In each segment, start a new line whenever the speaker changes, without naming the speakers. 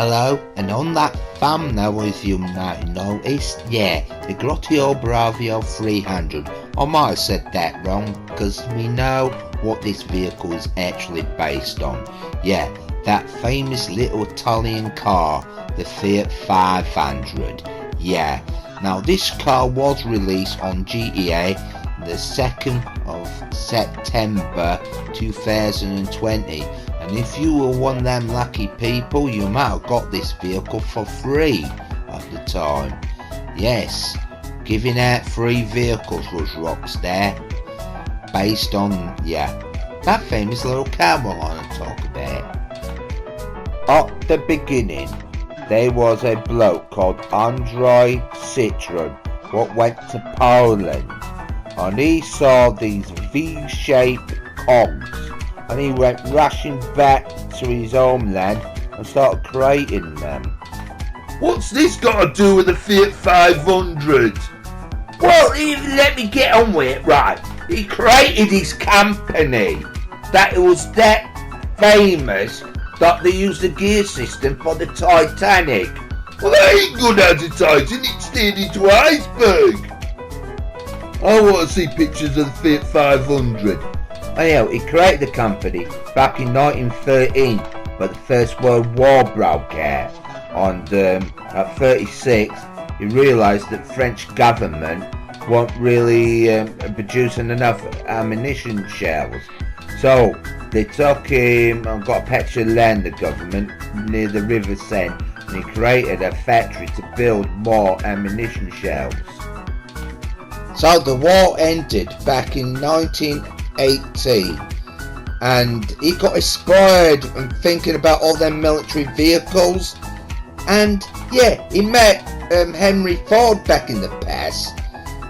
Hello, and on that thumbnail, as you might notice, the Grotti Brioso 300. I might have said that wrong, because we know what this vehicle is actually based on. Yeah, that famous little Italian car, the Fiat 500. Yeah, now this car was released on GEA the 2nd of September 2020. And if you were one of them lucky people, you might have got this vehicle for free at the time. Yes, giving out free vehicles was Rockstar, based on, that famous little car we're going to talk about. At the beginning, there was a bloke called Andrzej Citroen what went to Poland, and he saw these V-shaped cogs, and he went rushing back to his homeland and started creating them.
What's this got to do with the Fiat 500?
Well, let me get on with it, right. He created his company. That it was that famous that they used the gear system for the Titanic.
Well, that ain't good advertising, it steered into iceberg. I want to see pictures of the Fiat 500.
Anyhow, he created the company back in 1913, but the First World War broke out, and at 36 he realised that French government weren't really producing enough ammunition shells, so they took him and got a patch of land, the government, near the River Seine, and he created a factory to build more ammunition shells. So the war ended back in 1918, and he got inspired and thinking about all them military vehicles, and he met Henry Ford back in the past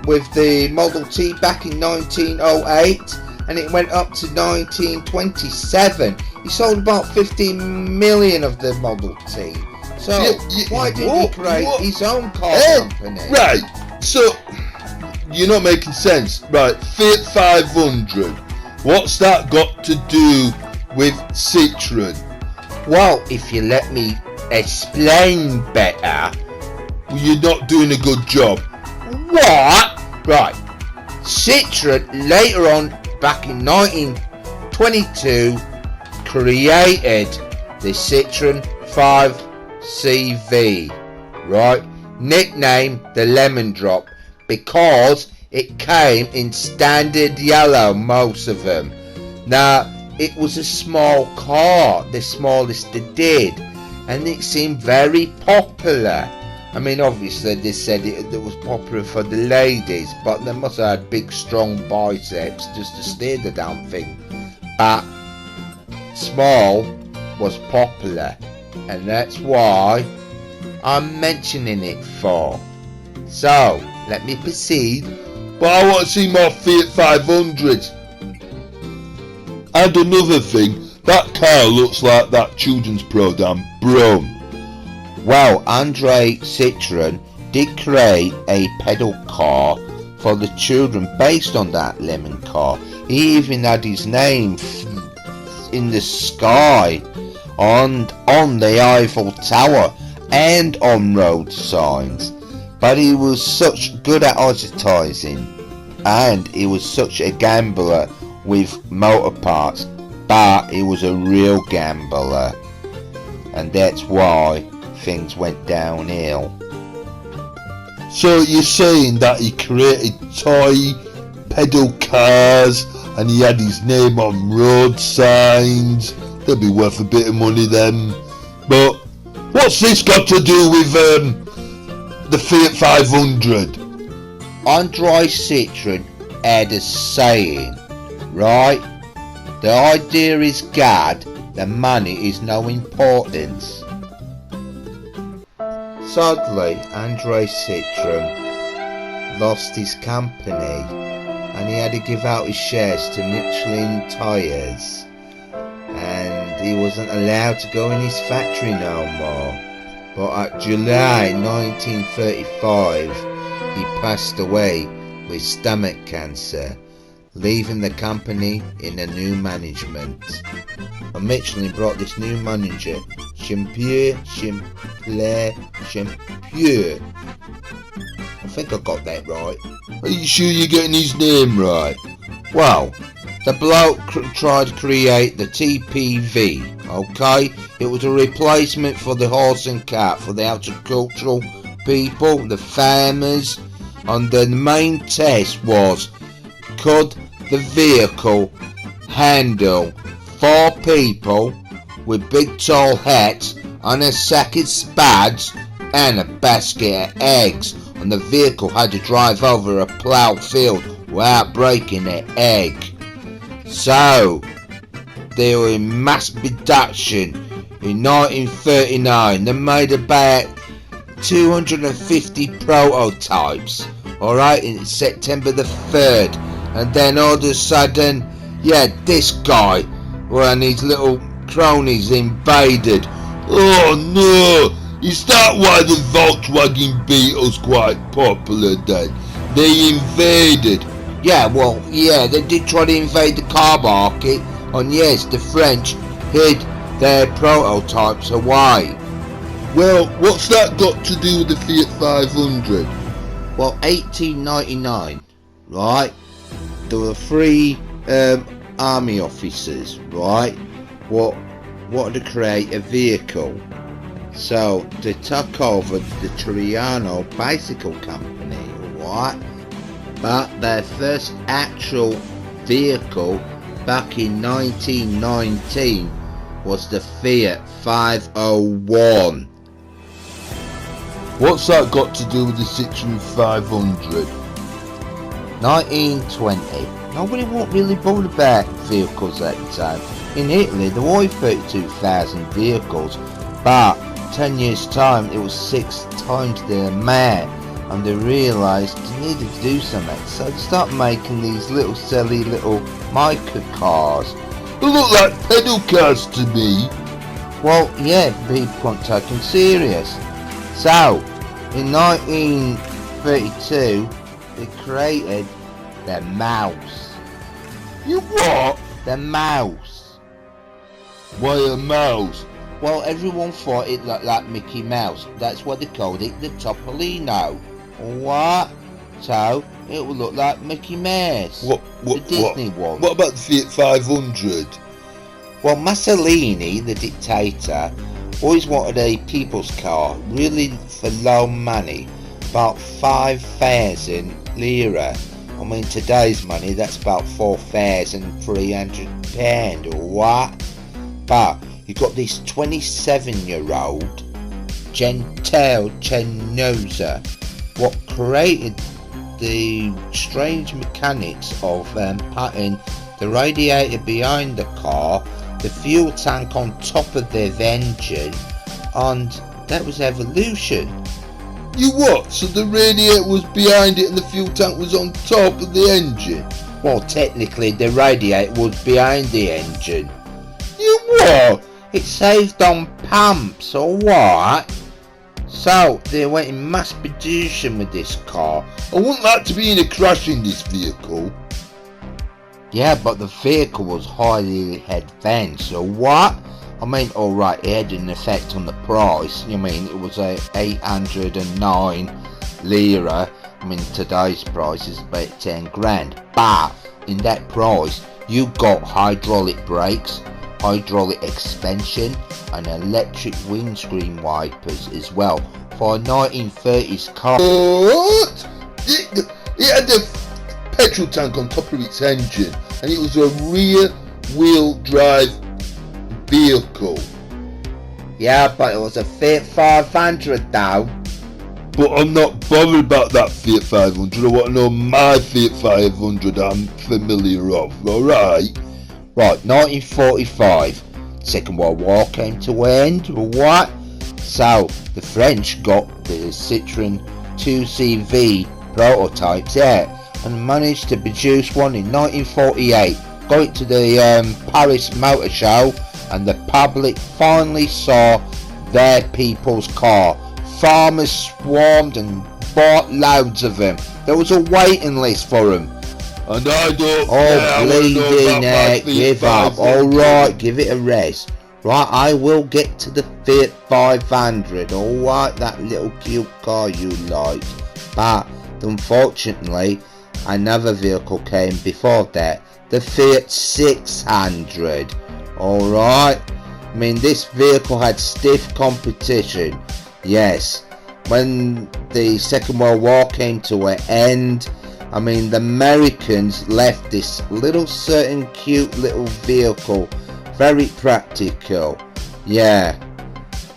with the Model T back in 1908, and it went up to 1927. He sold about 15 million of the Model T. So why didn't he create his own car company?
Right, so you're not making sense. Right, Fiat 500. What's that got to do with Citroen?
Well, if you let me explain better.
Well, you're not doing a good job.
What? Right. Citroen later on, back in 1922, created the Citroen 5CV. Right? Nicknamed the Lemon Drop, because it came in standard yellow, most of them. Now, it was a small car, the smallest they did, and it seemed very popular. I mean, obviously they said it was popular for the ladies, but they must have had big strong biceps just to steer the damn thing. But small was popular, and that's why I'm mentioning it for. So, let me proceed.
But I want to see more Fiat 500s. And another thing, that car looks like that children's program, Brum.
Well, Andrzej Citroen did create a pedal car for the children based on that lemon car. He even had his name in the sky, on the Eiffel Tower, and on road signs. But he was such good at advertising, and he was such a gambler with motor parts, but he was a real gambler, and that's why things went downhill.
So you're saying that he created toy pedal cars and he had his name on road signs? They'd be worth a bit of money then. But what's this got to do with the Fiat 500?
Andrzej Citroen had a saying, right? The idea is God, the money is no importance. Sadly, Andrzej Citroen lost his company, and he had to give out his shares to Michelin Tyres, and he wasn't allowed to go in his factory no more. But at July 1935, he passed away with stomach cancer, leaving the company in a new management. And Michelin brought this new manager, Champier. I think I got that right.
Are you sure you're getting his name right?
Well, the bloke tried to create the TPV, okay? It was a replacement for the horse and cart for the agricultural people, the farmers, and the main test was, could the vehicle handle 4 people with big tall hats and a sack of spuds and a basket of eggs, and the vehicle had to drive over a ploughed field without breaking an egg. So, they were in mass production in 1939. They made about 250 prototypes, alright, in September the 3rd. And then all of a sudden, this guy and his little cronies invaded.
Oh no! Is that why the Volkswagen Beetle's quite popular then? They invaded.
They did try to invade the car market, and yes, the French hid their prototypes away.
Well, what's that got to do with the Fiat 500?
Well, 1899, right? There were 3 army officers, right? What wanted to create a vehicle. So they took over the Triano Bicycle Company, right? But their first actual vehicle back in 1919 was the Fiat 501.
What's that got to do with the Citroen 500?
1920. Nobody wasn't really bothered about vehicles at the time. In Italy, there were 32,000 vehicles, but 10 years time, it was 6 times the amount, and they realised they needed to do something, so they started making these little silly little micro cars.
They look like pedal cars to me.
Well, yeah, people can't take them serious. So, in 1932, they created the mouse.
You what?
The mouse.
Why a mouse?
Well, everyone thought it looked like Mickey Mouse. That's why they called it the Topolino. What? So, it would look like Mickey Mouse. The Disney one.
What about the Fiat 500?
Well, Mussolini, the dictator, always wanted a people's car, really for low money, about 5,000 lira. I mean, today's money, that's about £4,300 or what? But you got this 27-year-old Gentile Chenoza, what created the strange mechanics of putting the radiator behind the car, the fuel tank on top of the engine, and that was evolution.
You what? So the radiator was behind it and the fuel tank was on top of the engine?
Well, technically the radiator was behind the engine.
You what?
It saved on pumps or what? So they went in mass production with this car.
I wouldn't like to be in a crash in this vehicle.
Yeah, but the vehicle was highly advanced, so what? I mean, alright, it had an effect on the price. I mean, it was a 809 lira. I mean, today's price is about 10 grand. But in that price, you got hydraulic brakes, hydraulic expansion, and electric windscreen wipers as well for a 1930s car.
What? It had a petrol tank on top of its engine, and it was a rear wheel drive vehicle.
Yeah, but it was a Fiat 500 though.
But I'm not bothered about that Fiat 500. I want to know my Fiat 500 I'm familiar of, alright?
Right, 1945. Second World War came to an end, or what? So, the French got the Citroen 2CV prototypes out and managed to produce one in 1948. Got it to the Paris Motor Show, and the public finally saw their people's car. Farmers swarmed and bought loads of them. There was a waiting list for them.
and I don't
Oh,
care. I wanna know
bleeding
about my
heck,
Fiat
give up.
500.
Alright, give it a rest. Right, I will get to the Fiat 500. Alright, that little cute car you like. But, unfortunately, another vehicle came before that. The Fiat 600. Alright. I mean, this vehicle had stiff competition. Yes. When the Second World War came to an end, I mean, the Americans left this little certain cute little vehicle, very practical. Yeah,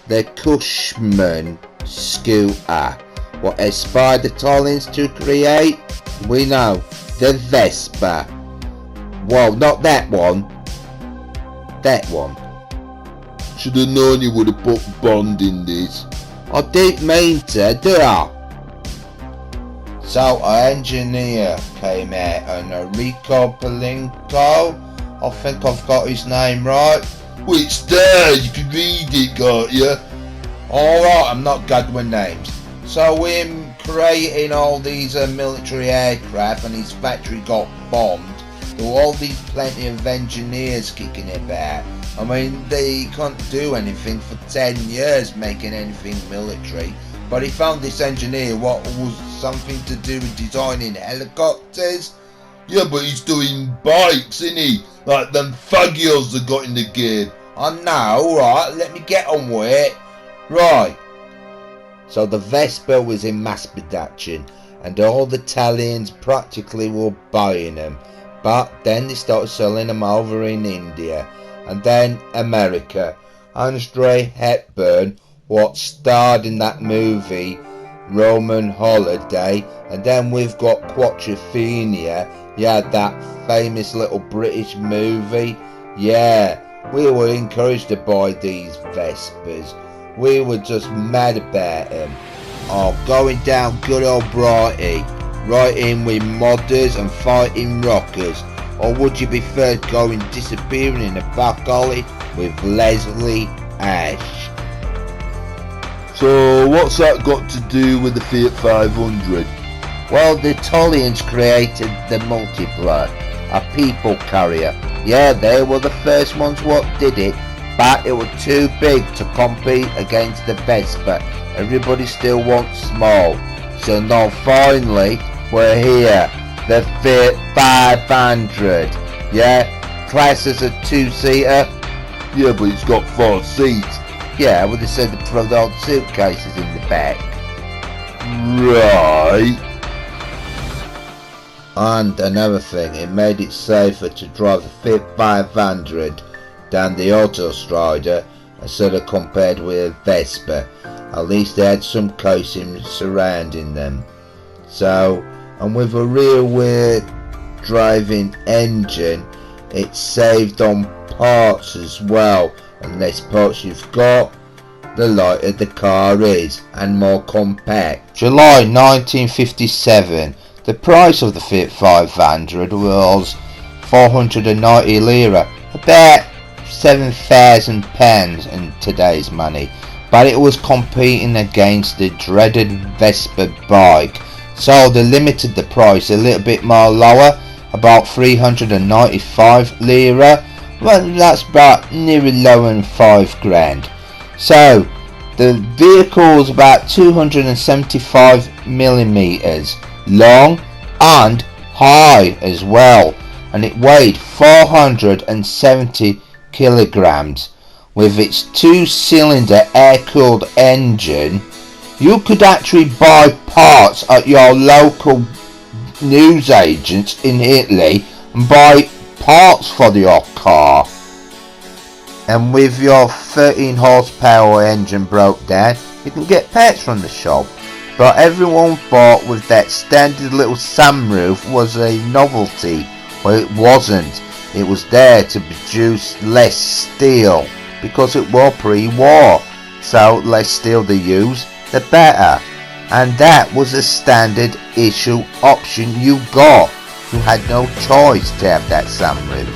the Cushman scooter, what inspired the Italians to create, we know, the Vespa. Well, not that one, that one.
Should have known you would have put Bond in this.
I didn't mean to, do I? So an engineer came out, and Enrico Palinko, I think I've got his name right.
Well, it's there, you can read it, can't you?
Alright, I'm not good with names. So we're creating all these military aircraft, and his factory got bombed. There were all these plenty of engineers kicking about. I mean, they couldn't do anything for 10 years making anything military. But he found this engineer what was something to do with designing helicopters.
Yeah, but he's doing bikes, isn't he? Like them fagios that got in the game.
I know, right, let me get on with it. Right. So the Vespa was in mass production, and all the Italians practically were buying them. But then they started selling them over in India, and then America. Andre Hepburn, what starred in that movie Roman Holiday, and then we've got Quattrophenia. Yeah, that famous little British movie. Yeah, we were encouraged to buy these Vespas. We were just mad about them. Oh, going down good old Grotti, right in with modders and fighting rockers. Or would you prefer going disappearing in a back alley with Leslie Ash?
So what's that got to do with the Fiat 500?
Well, the Italians created the Multipla, a people carrier. Yeah, they were the first ones what did it, but it was too big to compete against the Vespa. Everybody still wants small. So now finally, we're here. The Fiat 500. Yeah, class as a two-seater.
Yeah, but it's got 4 seats.
Yeah, well they said they put old suitcases in the back.
Right.
And another thing, it made it safer to drive the Fiat 500 down the Autostrada instead of compared with a Vespa. At least they had some coating surrounding them. So, and with a rear driving engine, it saved on parts as well. And less parts you've got, the lighter the car is and more compact. July 1957, the price of the Fiat 500 was 490 lira, about £7,000 in today's money, but it was competing against the dreaded Vespa bike, so they limited the price a little bit more lower, about 395 lira. Well, that's about nearly lower than 5 grand. So the vehicle was about 275 millimeters long and high as well, and it weighed 470 kilograms. With its 2-cylinder air-cooled engine, you could actually buy parts at your local newsagents in Italy and buy parts for your car. And with your 13 horsepower engine broke down, you can get parts from the shop. But everyone thought with that standard little sunroof was a novelty. Well, it wasn't. It was there to produce less steel, because it was pre-war. So less steel they use, the better. And that was a standard issue option you got. You had no choice to have that sunroof.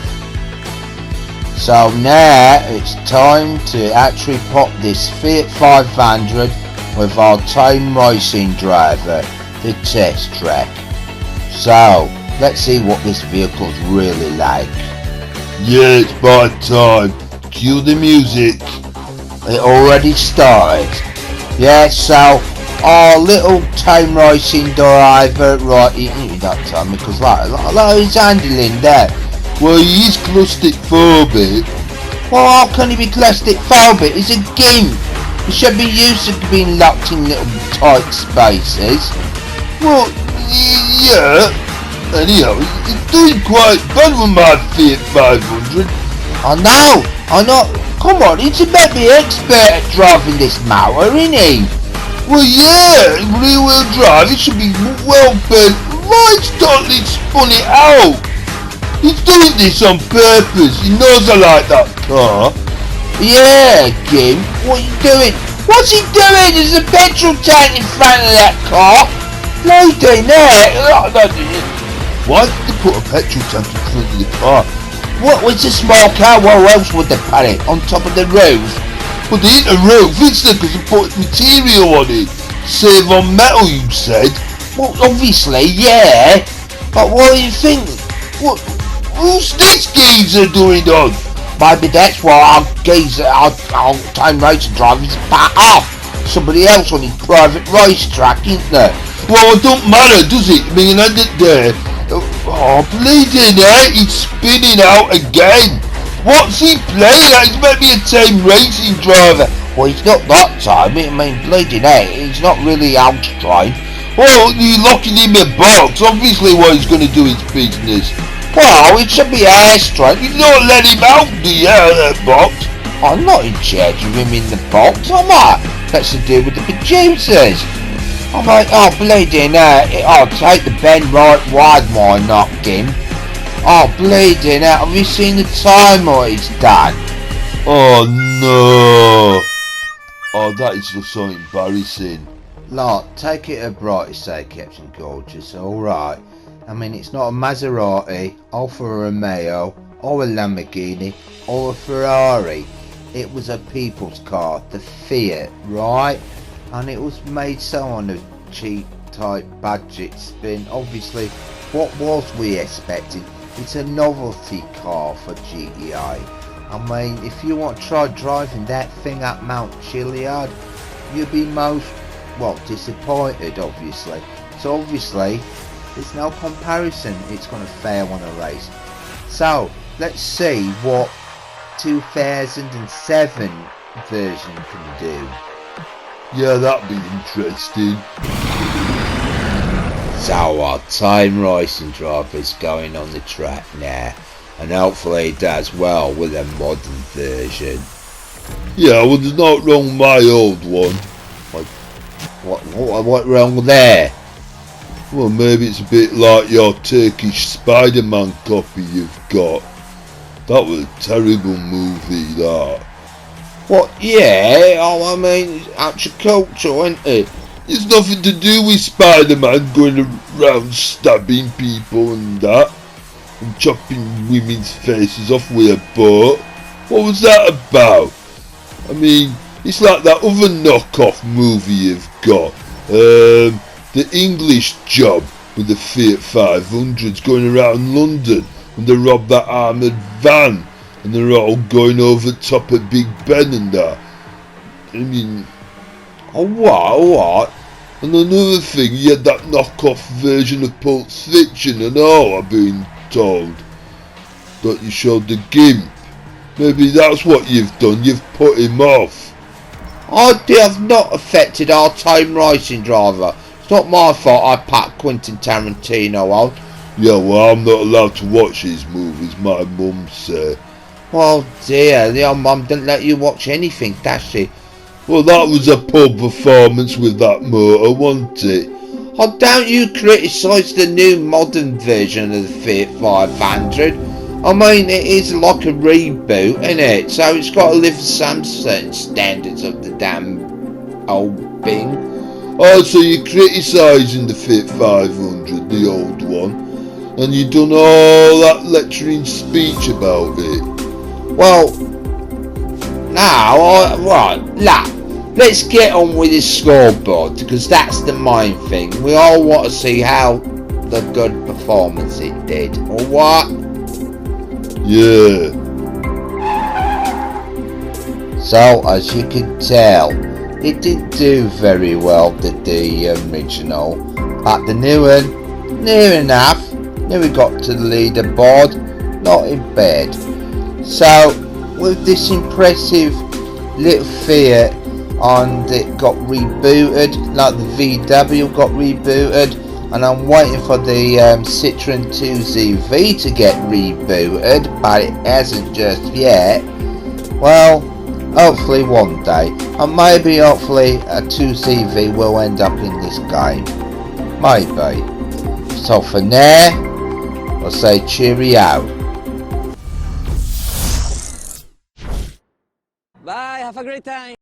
So now it's time to actually put this Fiat 500 with our time racing driver to test track. So let's see what this vehicle's really like.
Yeah, it's by time. Cue the music.
It already started. Yeah, so our little time racing driver, right, you don't tell me, because like he's handling there.
Well, he is claustrophobic.
Well, how can he be claustrophobic? He's a gimp. He should be used to being locked in little tight spaces.
Well, yeah. Anyhow, he's doing quite bad with my Fiat 500.
I know. Come on, he's a maybe expert at driving this motor, isn't he?
Well, yeah, rear-wheel drive, it should be well built. Mine's totally spun it out. He's doing this on purpose. He knows I like that car.
Yeah, Jim, what are you doing? What's he doing? There's a petrol tank in front of that car. Bloody hell.
Why did they put a petrol tank in front of the car?
What was a small car? Where else would they put it? On top of the roof?
But they ain't a roof, it's because they put material on it. Save on metal, you said.
Well, obviously, yeah. But what do you think?
Who's this geezer doing on?
Maybe that's why our time racing drivers back off. Somebody else on his private racetrack, isn't there?
Well, it don't matter, does it? I mean, I did there. Oh, bleeding hell, he's spinning out again. What's he playing at? He's meant to be a time racing driver.
Well, he's not that time. I mean, bleeding hell, he's not really out trained.
Well, you're locking him in a box. Obviously, what he's going to do is business.
Well, it should be airstrike.
You don't let him out, do you, out of that box?
I'm not in charge of him in the box, am I? That's to do with the producers. I'm like, oh, bleeding hell, I'll take the bend right wide, why not, Kim? Oh, bleeding hell, have you seen the time what he's done?
Oh, no. Oh, that is just so embarrassing.
Look, take it a bright side, Captain Gorgeous, alright. I mean, it's not a Maserati, Alfa Romeo, or a Lamborghini, or a Ferrari. It was a people's car, the Fiat, right? And it was made so on a cheap type budget spin. Obviously, what was we expecting? It's a novelty car for GTA. I mean, if you want to try driving that thing up Mount Chiliad, you'll be most, well, disappointed, obviously. So obviously, there's no comparison. It's going to fail on a race. So let's see what 2007 version can do.
Yeah, that'd be interesting.
So our time racing driver's going on the track now, and hopefully he does well with a modern version.
Yeah, well, there's not wrong with my old one.
What wrong there?
Well, maybe it's a bit like your Turkish Spider-Man copy you've got. That was a terrible movie, that.
What? Yeah, oh, I mean, it's actual culture, isn't it?
It's nothing to do with Spider-Man going around stabbing people and that, and chopping women's faces off with a boat. What was that about? I mean, it's like that other knockoff movie you've got, The English Job, with the Fiat 500s going around London, and they rob that armoured van, and they're all going over top of Big Ben and that. I mean,
Oh, what?
and another thing, you had that knockoff version of Pulp Fiction and all, I've been told, that you showed the gimp. Maybe that's what you've done, you've put him off.
I have not affected our time racing driver. It's not my fault I packed Quentin Tarantino on.
Yeah, well, I'm not allowed to watch these movies, my mum said.
Oh dear, your mum didn't let you watch anything, does she?
Well, that was a poor performance with that motor, wasn't it?
Oh, don't you criticise the new modern version of the Fiat 500? I mean, it is like a reboot, isn't it? So it's got to live to some certain standards of the damn old thing.
Oh, so you're criticising the Fiat 500, the old one, and you done all that lecturing speech about it?
Well, now, let's get on with this scoreboard, because that's the main thing. We all want to see how the good performance it did, or what?
Yeah.
So, as you can tell, it didn't do very well, did the original. But the new one, near enough. Nearly got to the leaderboard, not in bad. So, with this impressive little Fiat and it got rebooted, like the VW got rebooted, and I'm waiting for the Citroen 2CV to get rebooted, but it hasn't just yet. Well, hopefully one day, and maybe hopefully a 2CV will end up in this game. Maybe. So for now, I'll say cheerio.
Bye, have a great time.